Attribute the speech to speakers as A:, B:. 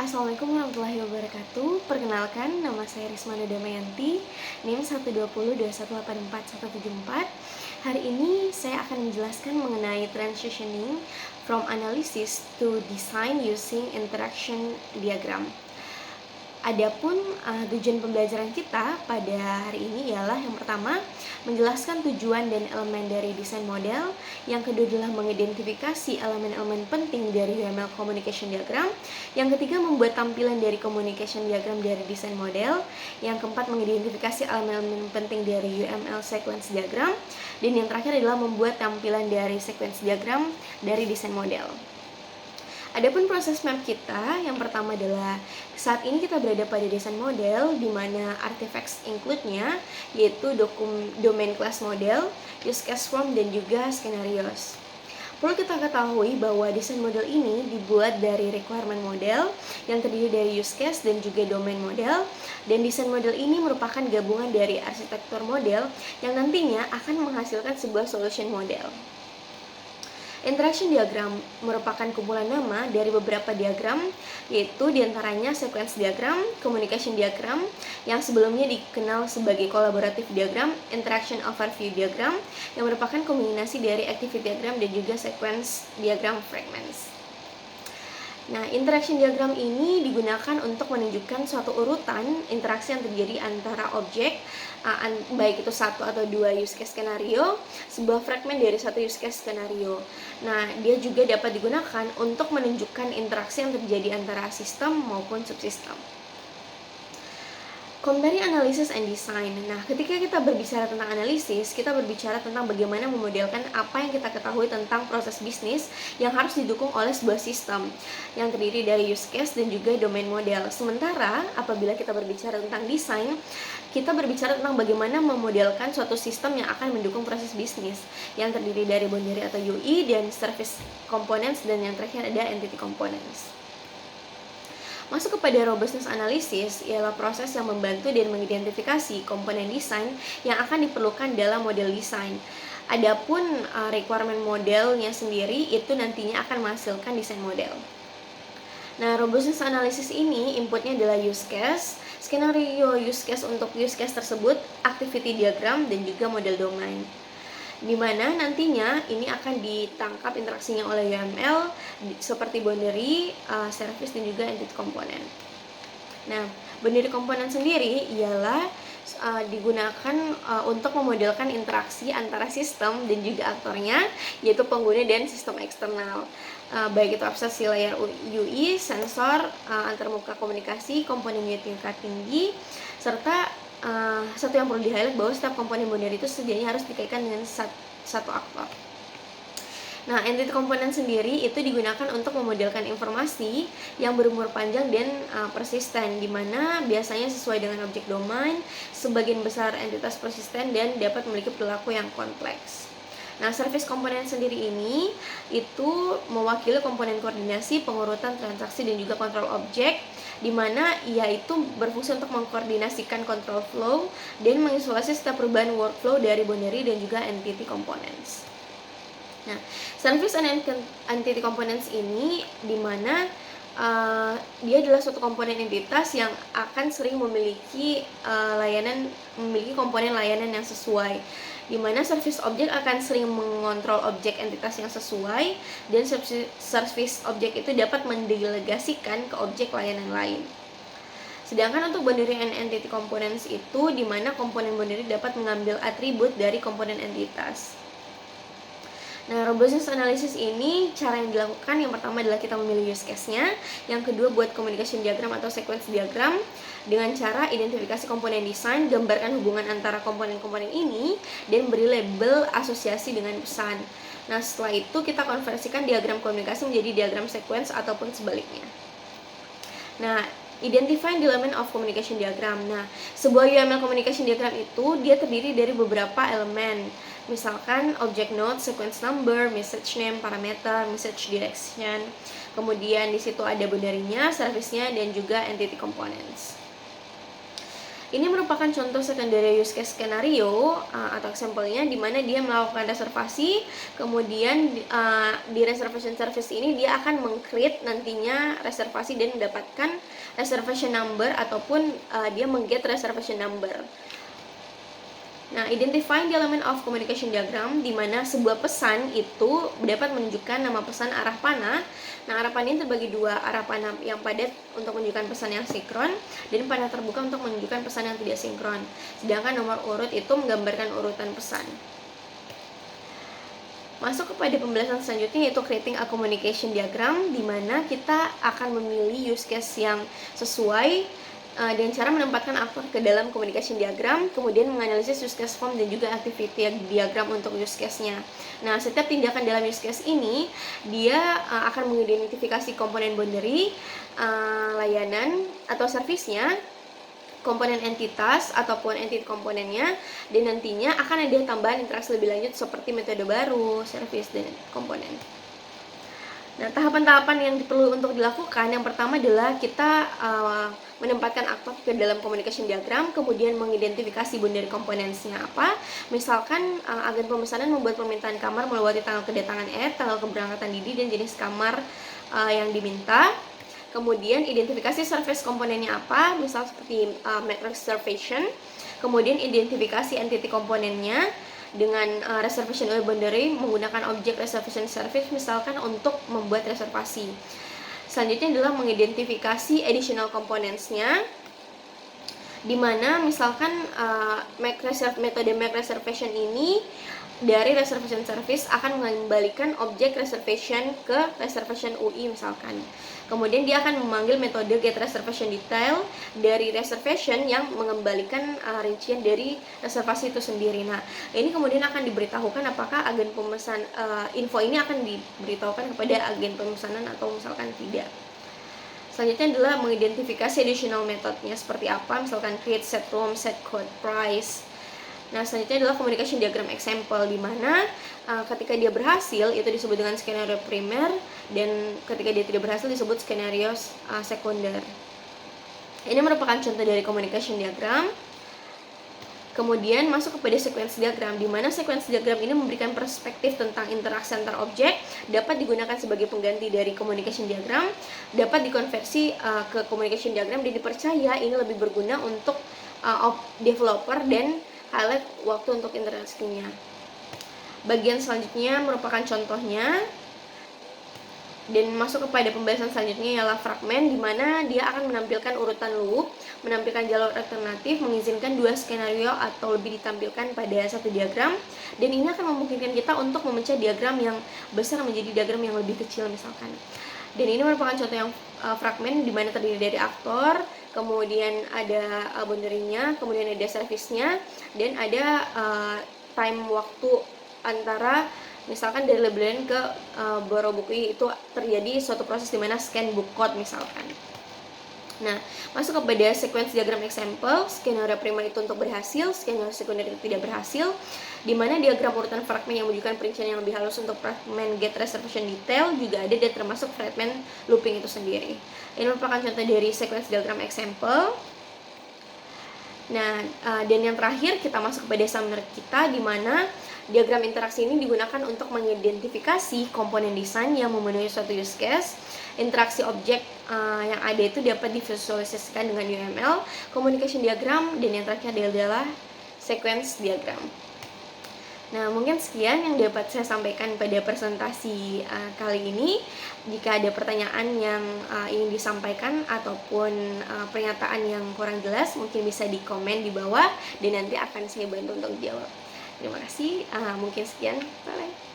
A: Assalamualaikum warahmatullahi wabarakatuh. Perkenalkan, nama saya Rismana Damayanti, NIM 12021841174. Hari ini saya akan menjelaskan mengenai transitioning from analysis to design using interaction diagram. Adapun tujuan pembelajaran kita pada hari ini ialah yang pertama, menjelaskan tujuan dan elemen dari desain model. Yang kedua adalah mengidentifikasi elemen-elemen penting dari UML Communication Diagram. Yang ketiga, membuat tampilan dari Communication Diagram dari desain model. Yang keempat, mengidentifikasi elemen-elemen penting dari UML Sequence Diagram. Dan yang terakhir adalah membuat tampilan dari Sequence Diagram dari desain model. Adapun proses map kita, yang pertama adalah saat ini kita berada pada desain model, di mana artifacts include-nya yaitu domain class model, use case form, dan juga scenarios. Perlu kita ketahui bahwa desain model ini dibuat dari requirement model yang terdiri dari use case dan juga domain model, dan desain model ini merupakan gabungan dari arsitektur model yang nantinya akan menghasilkan sebuah solution model. Interaction diagram merupakan kumpulan nama dari beberapa diagram, yaitu diantaranya sequence diagram, communication diagram, yang sebelumnya dikenal sebagai collaborative diagram, interaction overview diagram, yang merupakan kombinasi dari activity diagram dan juga sequence diagram fragments. Nah, interaction diagram ini digunakan untuk menunjukkan suatu urutan interaksi yang terjadi antara objek, baik itu satu atau dua use case skenario, sebuah fragmen dari satu use case skenario. Nah, dia juga dapat digunakan untuk menunjukkan interaksi yang terjadi antara sistem maupun subsistem. Comparing analysis and design. Nah, ketika kita berbicara tentang analisis, kita berbicara tentang bagaimana memodelkan apa yang kita ketahui tentang proses bisnis yang harus didukung oleh sebuah sistem yang terdiri dari use case dan juga domain model. Sementara apabila kita berbicara tentang desain, kita berbicara tentang bagaimana memodelkan suatu sistem yang akan mendukung proses bisnis yang terdiri dari boundary atau UI dan service components, dan yang terakhir ada entity components. Masuk kepada robustness analysis ialah proses yang membantu dan mengidentifikasi komponen desain yang akan diperlukan dalam model desain. Adapun requirement modelnya sendiri itu nantinya akan menghasilkan desain model. Nah, robustness analysis ini inputnya adalah use case, skenario use case untuk use case tersebut, activity diagram, dan juga model domain, di mana nantinya ini akan ditangkap interaksinya oleh UML seperti boundary, service, dan juga entity component. Nah, boundary component sendiri ialah digunakan untuk memodelkan interaksi antara sistem dan juga aktornya, yaitu pengguna dan sistem eksternal, baik itu abstraksi layer UI, sensor, antarmuka komunikasi, komponen unit tingkat tinggi, serta satu yang perlu di-highlight bahwa setiap komponen boundary itu sedianya harus dikaitkan dengan satu aktor. Nah, entity component sendiri itu digunakan untuk memodelkan informasi yang berumur panjang dan persisten, di mana biasanya sesuai dengan objek domain, sebagian besar entitas persisten, dan dapat memiliki perilaku yang kompleks. Nah, service component sendiri ini itu mewakili komponen koordinasi, pengurutan transaksi, dan juga kontrol objek, di mana ia itu berfungsi untuk mengkoordinasikan control flow dan mengisolasi setiap perubahan workflow dari boundary dan juga entity components. Nah, service and entity components ini di mana dia adalah suatu komponen entitas yang akan sering memiliki komponen layanan yang sesuai, di mana service object akan sering mengontrol objek entitas yang sesuai, dan service object itu dapat mendelegasikan ke objek layanan lain. Sedangkan untuk boundary and entity components itu di mana komponen boundary dapat mengambil atribut dari komponen entitas. Nah, robustness analysis ini cara yang dilakukan yang pertama adalah kita memilih use case-nya, yang kedua buat communication diagram atau sequence diagram dengan cara identifikasi komponen desain, gambarkan hubungan antara komponen-komponen ini, dan beri label asosiasi dengan pesan. Nah, setelah itu kita konversikan diagram komunikasi menjadi diagram sequence ataupun sebaliknya. Nah, identifying the element of communication diagram. Nah, sebuah UML communication diagram itu dia terdiri dari beberapa elemen. Misalkan object node, sequence number, message name, parameter, message direction. Kemudian di situ ada boundary-nya, service-nya, dan juga entity components. Ini merupakan contoh secondary use case skenario atau example-nya di mana dia melakukan reservasi, kemudian di reservation service ini dia akan meng-create nantinya reservasi dan mendapatkan reservation number ataupun dia meng-get reservation number. Nah, identifying the element of communication diagram di mana sebuah pesan itu dapat menunjukkan nama pesan arah panah. Nah, arah panah ini terbagi dua, arah panah yang padat untuk menunjukkan pesan yang sinkron dan panah terbuka untuk menunjukkan pesan yang tidak sinkron. Sedangkan nomor urut itu menggambarkan urutan pesan. Masuk kepada pembahasan selanjutnya yaitu creating a communication diagram di mana kita akan memilih use case yang sesuai dengan cara menempatkan aktor ke dalam communication diagram, kemudian menganalisis use case form dan juga activity diagram untuk use case-nya. Nah, setiap tindakan dalam use case ini, dia akan mengidentifikasi komponen boundary, layanan atau servisnya, komponen entitas ataupun entity komponennya, dan nantinya akan ada tambahan interaksi lebih lanjut seperti metode baru, service, dan komponen. Nah, tahapan-tahapan yang perlu untuk dilakukan, yang pertama adalah kita menempatkan aktor ke dalam communication diagram, kemudian mengidentifikasi boundary components-nya apa. Misalkan agen pemesanan membuat permintaan kamar melewati tanggal kedatangan tanggal keberangkatan Didi, dan jenis kamar yang diminta. Kemudian identifikasi service komponennya apa, misal seperti make reservation. Kemudian identifikasi entity komponennya dengan reservation or boundary menggunakan objek reservation service misalkan untuk membuat reservasi. Selanjutnya adalah mengidentifikasi additional components-nya, di mana misalkan metode make reservation ini dari reservation service akan mengembalikan objek reservation ke reservation UI misalkan. Kemudian dia akan memanggil metode get reservation detail dari reservation yang mengembalikan rincian dari reservasi itu sendiri. Nah, ini kemudian akan diberitahukan apakah agen pemesan info ini akan diberitahukan kepada agen pemesanan atau misalkan tidak. Selanjutnya adalah mengidentifikasi additional methodnya seperti apa, misalkan create, set room, set code, price. Nah, selanjutnya adalah communication diagram example, di mana ketika dia berhasil itu disebut dengan skenario primer, dan ketika dia tidak berhasil disebut skenario sekunder. Ini merupakan contoh dari communication diagram. Kemudian masuk kepada sequence diagram, di mana sequence diagram ini memberikan perspektif tentang interaksi antar objek, dapat digunakan sebagai pengganti dari communication diagram, dapat dikonversi ke communication diagram, dan dipercaya ini lebih berguna untuk developer dan highlight waktu untuk interaksinya. Bagian selanjutnya merupakan contohnya, dan masuk kepada pembahasan selanjutnya ialah fragmen, di mana dia akan menampilkan urutan loop, menampilkan jalur alternatif, mengizinkan dua skenario atau lebih ditampilkan pada satu diagram, dan ini akan memungkinkan kita untuk memecah diagram yang besar menjadi diagram yang lebih kecil misalkan. Dan ini merupakan contoh yang fragmen di mana terdiri dari aktor, kemudian ada boundary-nya, kemudian ada service-nya, dan ada time waktu antara misalkan dari labeling ke borrow buku itu terjadi suatu proses di mana scan book code misalkan. Nah, masuk kepada sequence diagram example, skenario primer itu untuk berhasil, skenario sekunder itu tidak berhasil, di mana diagram urutan fragmen yang menunjukkan perincian yang lebih halus untuk fragmen get reservation detail juga ada, dan termasuk fragmen looping itu sendiri. Ini merupakan contoh dari sequence diagram example. Nah, dan yang terakhir kita masuk kepada summary kita, di mana diagram interaksi ini digunakan untuk mengidentifikasi komponen desain yang memenuhi suatu use case. Interaksi objek yang ada itu dapat divisualisasikan dengan UML, communication diagram, dan yang terakhir adalah sequence diagram. Nah, mungkin sekian yang dapat saya sampaikan pada presentasi kali ini. Jika ada pertanyaan yang ingin disampaikan ataupun pernyataan yang kurang jelas, mungkin bisa di komen di bawah dan nanti akan saya bantu untuk jawab. Terima kasih, mungkin sekian, bye-bye.